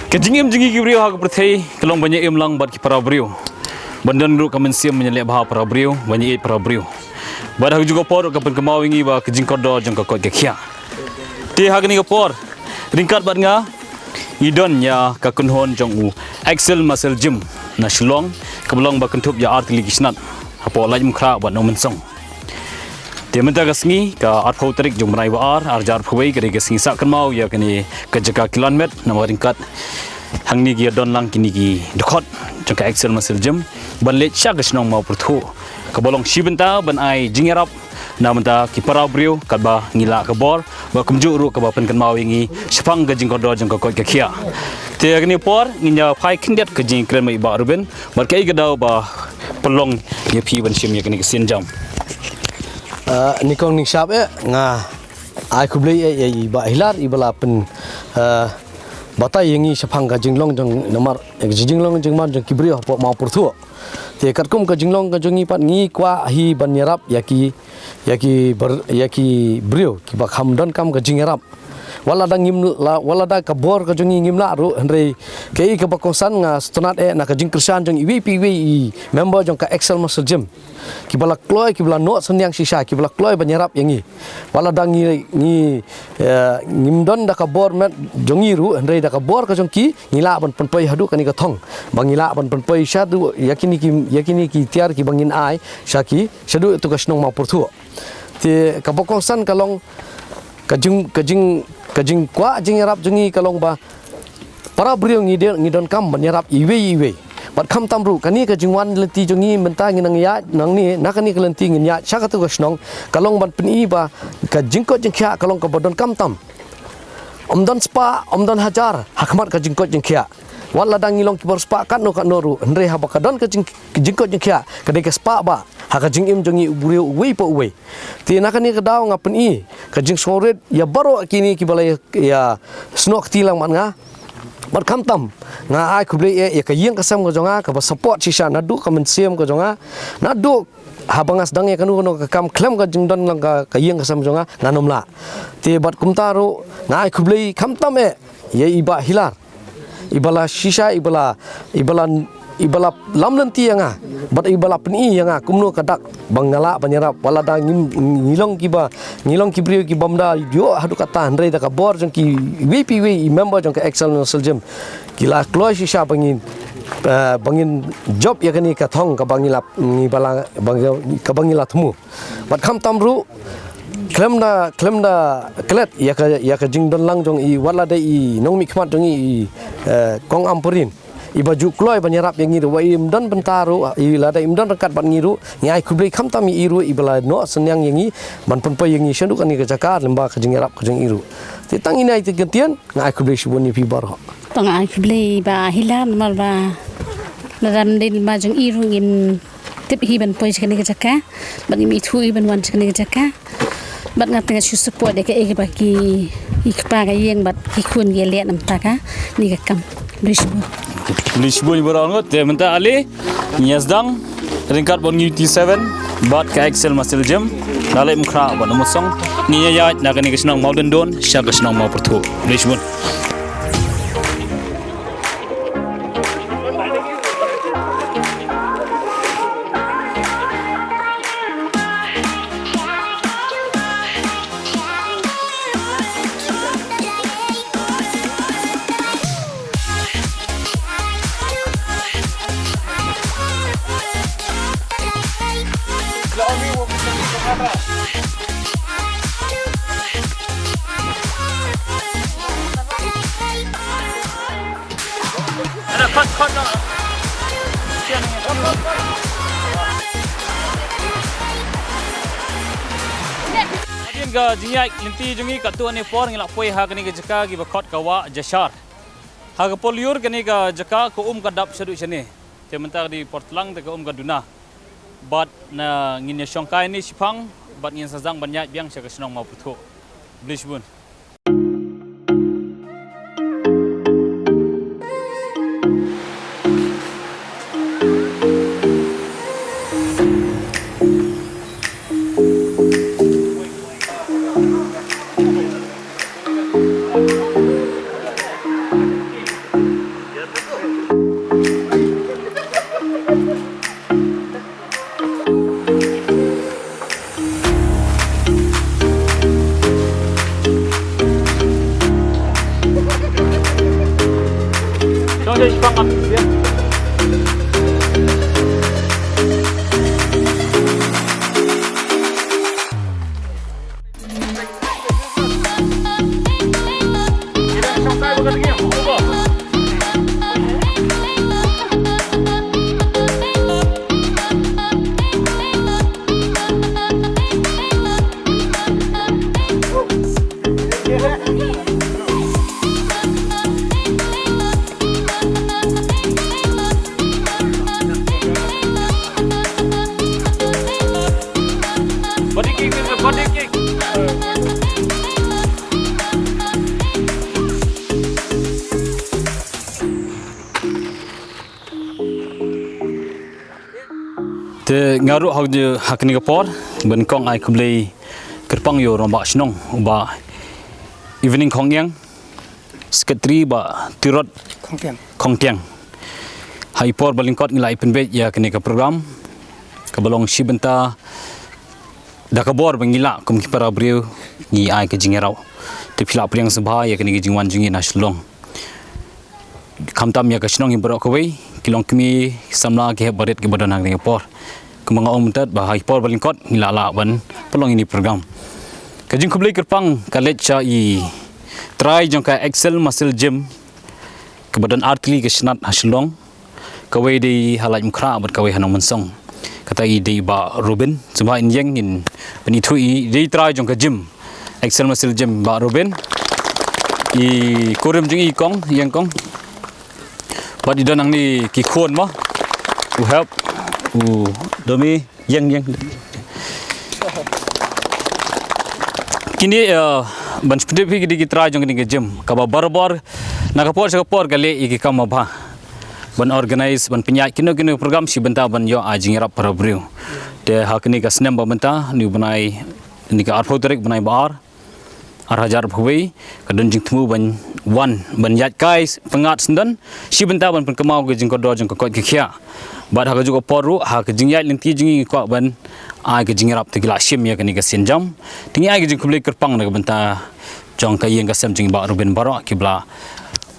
Kejingim jingi kibriu hak perthai kelong banyak imlang bat ki para briu. Bandan ru kamen siam menyelek bah para briu, banyak para briu. Bad hak juga por kapen kemau ingi ba kejing kodo jong ka kot kekhia. Ti hak ni por ringkat bat nga idon ya ka kunhon jong u Excel Muscle Gym na Shillong kabelong ba kentup ya art ligisnat. Apo laj mukra bat no mensong. Dia minta kasngi ka art tarik jong menai ba arjar phwei ke kasngi sak kemau ya kini ke jaka kilometer nama ringkat hang ni gi don lang kini gi dekot jong ka Excel Muscle Gym ban let syak snong Mawpyrthuh kabolong shibenta ban ai Jingiarap na menta ki para briu ka ba ngila Khubor ba kumju ru ka ba pen kan mau ingi sepang ga jing kodo jong ka kot ka khia te agni por nginya phai khindet ka jing kren mai ba ruben bar kai ga daw ba pelong ye phi ban sim ye kini sin jam nikong ning shap nga ai kublei ba hilar ibala pen batai yengi sepang ka jinglong jong namar jinglong jong mar jong kibri po Mawpyrthuh te katkum ka jinglong ka jongi pat ngi kwa hi banyarap yaki brio ki ba khamdon kam ka Jingiarap wala da kabor ka jongi ngimla ru henrei kei ka bakosan nga stonat na ka jingkrisan jong iwi member jong ka Excel Muscle Gym ki bala kloi ki bala no senyang sisa ki bala kloi banyarap yangi wala da ngimdon da kabor met jongi ru henrei da kabor ka jongki ngila ban penpoi hadu kani ka thong bangila ban penpoi sadu yakini ki tiar ki bangin ai syaki sadu tu ka snong Mawpyrthuh ti ka bakosan kalong kajing kwa Jingiarap jungi kalong ba para brio ngidon kam banyarap iwe bat kham tamru kani kajing wan lenti jungi menta nginang ya nang ni nakani kelenti nginya syakatu kasnong kalong ban peni ba kajingko jingkhia kalong ka bodon kam tam omdon spa omdon hajar hakmat kajingko jingkhia wala dang ngilong kibor spa kan no noru ndre ha bakadon kajingko jingkhia kadai ka spa ba haka jingim jongi buriu uwe po uwe ti nakani ka daw nga peni ka jing soret ya baro kini ki balai ya snok tilang man nga bar kamtam nga ai kublei ya ka yeng kasam ko jonga ka ba support sisa nadu ka mensiam ko jonga nadu habangas dang ya kanu ka kam klem ka jingdon lang ka yeng kasam jonga nganomla ti bat kumtaru nga ai kublei kamtam ya iba hilar ibala sisa ibala lamlenti yang bat ibala peni yang kumno kadak bangala banyarap wala da ngilong kibrio ki bomda yo hadu kata andre da kabor jong ki WPW member jong ka Excel Muscle Gym kila kloi sisa bangin job ya kani ka thong ka bangila ngibala ka bangila thmu bat kham tamru klemda klet ya ka jingdon lang jong i wala da i nong mi khmat jong i kong ampurin ibaju kloi banyarap yang ngiru wa imdan bentaru ilada imdan rekat ban ngiru ngai kublei khamtami iru ibala no senyang yangi ban penpai yangi syandu kan ka jakar lemba ka Jingiarap ka jong iru ti tang inai ti gentian ngai kublei suboni pi bar tang ai kublei ba hilam mal ba ladam din ma jong iru ngin tip hi ban poi kan ka jakka ban mi thu ban wan kan ka jakka bat ngat nga support de ka e ba ki ikpa ga yeng bat ki khun ge le nam ta ka ni ka kam Lisbon berangot te menta ali nyazdang ringkat bon 7 bat ka Excel Muscle Gym dalai mukra ban mosong niya ya nakani kisnang mountain don sya kisnang Mawpyrthuh Lisbon cut no. Adin ga jingai linti jungi katu ane por ngila poi ha kani ga jaka gi bakot kawa jashar. Ha ga poliur kani ga jaka ko ka dap sedu sene. Te mentar di portlang te ko ga duna. Bat na ngin syongkai ni sipang bat ngin sazang banyak biang sya ka senong Mawpyrthuh. Blisbun. Te ngaruh hak ni kapor ben kong ai kublei kerpang yo rombak snong ba evening kong yang sekretari ba tirot kong tiang hai por balingkot ngilai penbet ya kini ke program kebalong sibenta da kabor bangila kum ki para briu ni ai ke Jingiarap te phila priang sabha ya kini ke jingwan jingi na Shillong kamtam ya ke snong im berok kawai kilong kami samla ke baret ke badan hang ni por kemanga omtat bahai por balingkot ngilala ban pelong ini program kajing kublei kerpang kalet cha I try jong ka excel muscle gym ke badan artli ke snat Shillong kawai di halaj mukra bat kawai hanong mensong kata I di ba Ruben semua injeng in penithu I di try jong ka gym excel muscle gym ba Ruben I kurim jing I kong yang kong bat di danang ni ki khon ma to help domi yang kini ban spedip di try jong ni gym ka barbar nakapor sakapor kali I kam ba ban organize ban penyat kino program si benta ban yo Jingiarap para briu de hakni ka snem ba benta ni banai ni ka arfoterik banai bar arhajar bhui kadon jing tmu ban wan ban yat kai pengat sendan si benta ban kemau ke jing kodo jing kokot ke khia bad ha juga poru ha ke jing yat lenti jing ko ban ai ke Jingiarap te gila sim ya kani ka senjam tingi ai ke jing kublei kerpang na benta jong ka yeng ka sem jing ba Ruben baro kibla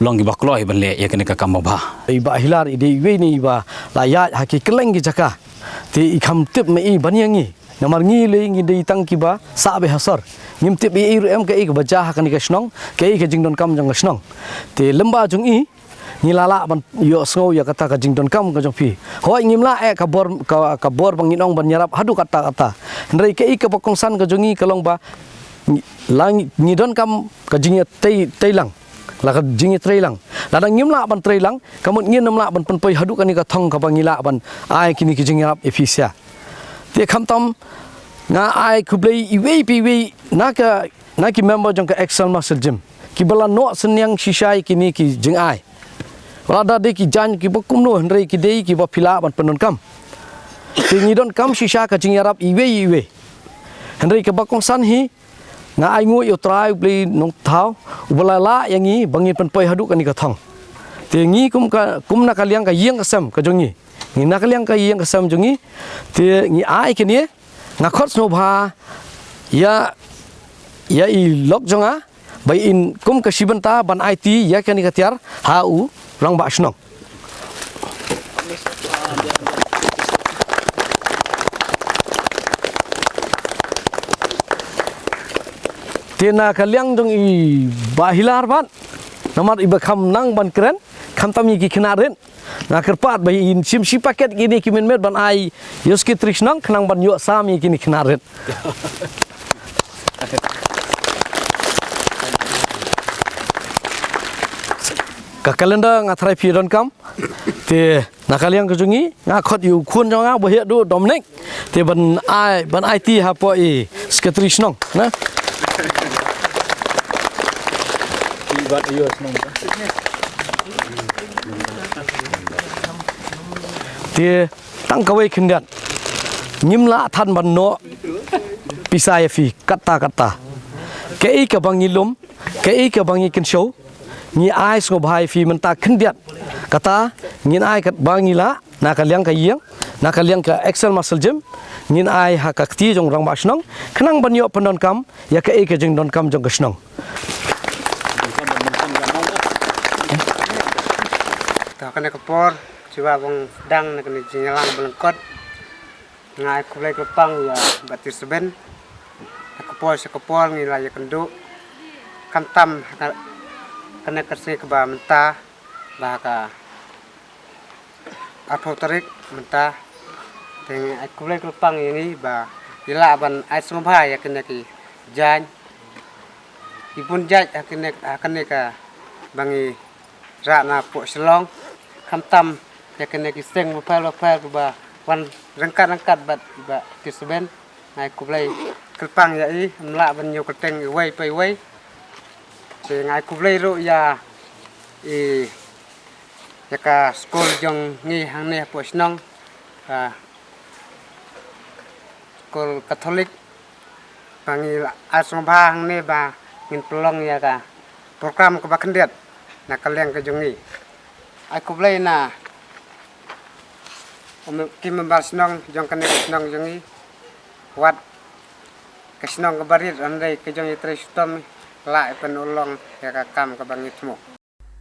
long gi bakloi ban le ya kani ka kam ba iba hilar ide we ni iba layat haki keleng gi jaka ti ikham tip me I banyangi namar ngi le ngi de tang ki ba sa be hasar ngim tip I em ka I ka baja ha kani ka snong ka I ka jingdon kam jang snong ti lemba jong I ni lala ban yo sngo ya kata ka jingdon kam ka jong pi hoi ngimla ka bor bang inong ban nyarap hadu kata ndrei ka I ka pakongsan ka jongi kalong ba lang ni don kam ka jingya teilang la ka jingi trailang la dang ngimla ban trailang kamut ngin namla ban penpoi hadu kani ka thong ka bangila ban ai kini ki Jingiarap efisia te khamtam nga ai kublei iwe piwe naki member jong ka excel muscle gym ki bala no senyang shisai kini ki jing ai wala da de ki jan ki bokum no hendrei ki dei ki ba phila ban penon kam te ngidon kam shisha ka Jingiarap iwe hendrei ka bakong san hi nga ai ngui yo try bli nong thau ubala la yangi bangin penpoi hadu kani ka thong te ngi kum na kaliang ka yeng asam ka jongi ngi na kaliang ka yeng asam jongi te ngi ai kini nga khot no bha ya I lok jonga bai in kum ka sibenta ban IT ya kani ka tiar ha u rang ba snong tena kaliang dong I bahilar ban namar iba kham nang ban keren kham tam ki khinaren na kerpat bai in sim si paket gini kimen met ban ai yoski trisnang khnang ban yo sami kini khinaren ka kalenda ngathrai pi don kam te na kaliang kujungi nga khot yu khun jonga bo he do domnek te ban ai ti ha po I sketrisnong na Ti tang kawai khindat nyimla than ban no pisai fi kata ke I ka bangi lum ke I ka bangi kin show ni ai so bhai fi man ta khindat kata ngin ai kat bangi la na kaliang ka yeng na kaliang ka excel muscle gym ngin ai ha ka ti jong rang ba snong khnang ban yo pandon kam ya ka I ka jing don kam jong ka snong Tao kena Khubor coba bang dang nak kena Jingiarap belengkot ngai kulai kepang ya batis seben Khubor ngilai ya kenduk kantam kena kersi keba mentah bahaka atau tarik mentah dengan kulai kepang ini bah jylla ban ai semua ya kena ki jan ibun jaj kena ka bangi rana po Shillong kantam ya kena ki seng bapal ba wan rangkat bat ba tisben ngai kulai kepang ya i mla ban nyu keteng wei pai wei se ngai kulai ro ya i ya ka skol jong ngi hang ne po Shillong skol Katolik bangi asomba hang ne ba ngin pelong ya ka program ke bakendiat na kaleng ke jongi ai kulai na kim membal Shillong jong kene Shillong jongi wat ke Shillong ke barit andai ke jongi tristom la penulong ya ka kam ke bangit mo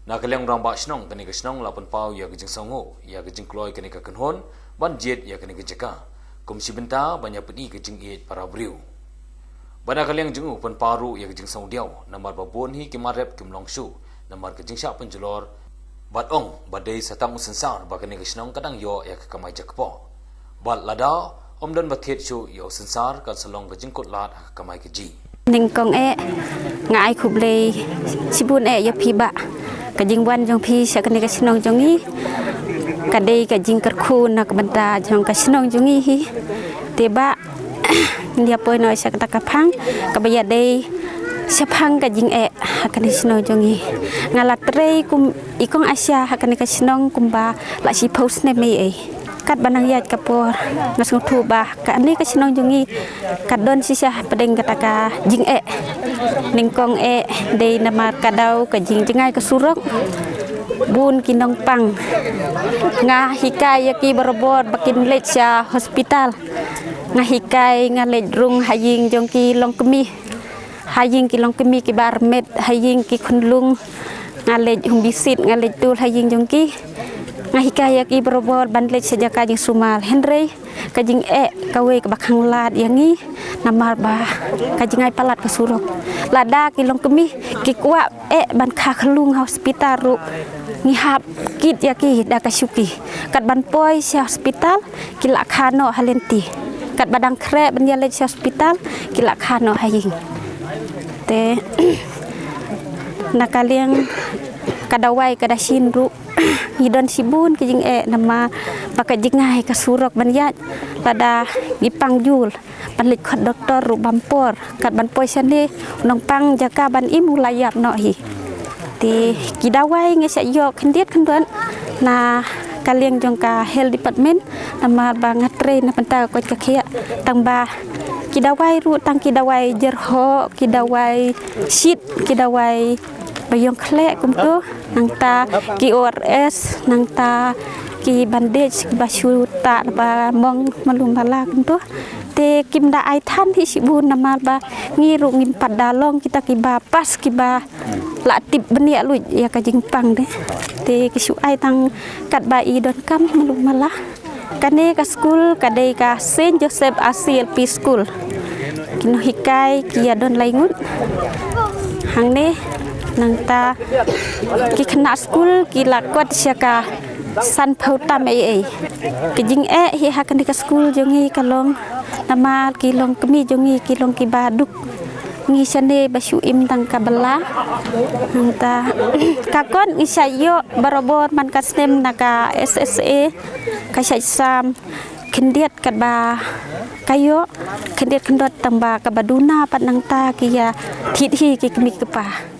na kaleng rang ba Shillong kene ke Shillong la pen pau ya ke jing songo ya ke jing kloi kene ke kenhon ban jet ya kene ke jeka kum si benta banyak pedi ke jing it para briu bana kaleng jing pen paru ya ke jing song diau namar babon hi ke marep kim long shu namar ke jing sha pen jelor bat ong badai satang sensar bakane ke Shillong kadang yo ya ke kamai jakpo bat lada omdan bathet shu yo sensar kan salong ke jingkot lat kamai ke ji ning kong ngai khuble sibun ya phiba ka jingwan jong phi sakane ka Shillong jongi ka dei ka jingkar khu nak banta jong ka Shillong jongi hi teba dia poi no sak ta ka phang ka baya dei sepang ka jing hakane Shillong jongi ngalat rei kum ikong Asia hakane ka Shillong kumba la si post ne me kat banang Iaidkjat ngasung thu ba ka ani ka Shillong jongi kat don sisa pedeng kata ka jing ningkong dei namar kadau ka jing jengai ka surok bun kinong pang nga hikai yaki berobor bakin lecha hospital nga hikai nga ledrung haying jongki long kemi haying ki long kemi ki barmet haying ki khunlung ngalej humbisit ngalej tul haying jongki ngahikai ki berobor bandlej sejaka jing sumal henry kajing kawe ke bakhang lad yangi namar ba kajingai palat ke surok lada ki long kemi ki kwa ban kha khlung hospital ru ngihap kit yaki da kasuki kat ban poi si hospital ki la khano halenti kat badang kre ban yalej hospital ki la khano haying te nakaliang kadawai kadasin ru ngidon sibun kijing nama pakai jingai ka surok banjat pada gipang jul panlik khot doktor ru bampor kat ban poi sane nong pang jaka ban imu layap no hi ti kidawai ngesa yo khendiet khendon na kaliang jongka health department nama bangatre na penta ko ka khia tangba kidawai ru tang kidawai jerho kidawai shit kidawai bayong klek kumtu nang ta ki ORS nang ta ki bandage basu ta ba mong malum bala kumtu te kimda ai than hi sibun namal ba ngiru ngin padalong kita ki ba pas ki ba la tip benia lu ya ka jingpang de te ki su ai tang kat ba I don kam malum bala kane ka school kadai ka Saint Joseph ACLP school kino hikai ki ya don laingut hang ne nang ta ki khna school ki la kwat siaka san phauta me ki jing hi hakan ka school jongi kalong nama ki long kemi jongi ki long ki baduk ngi sane basu im tang kabala nang ta kakon isayo barobor man kasnem naka SSA ka sam kendiat kadba kayo kendiat kendot tamba kabaduna pat nang ta ki ya thithi ki kemi kepa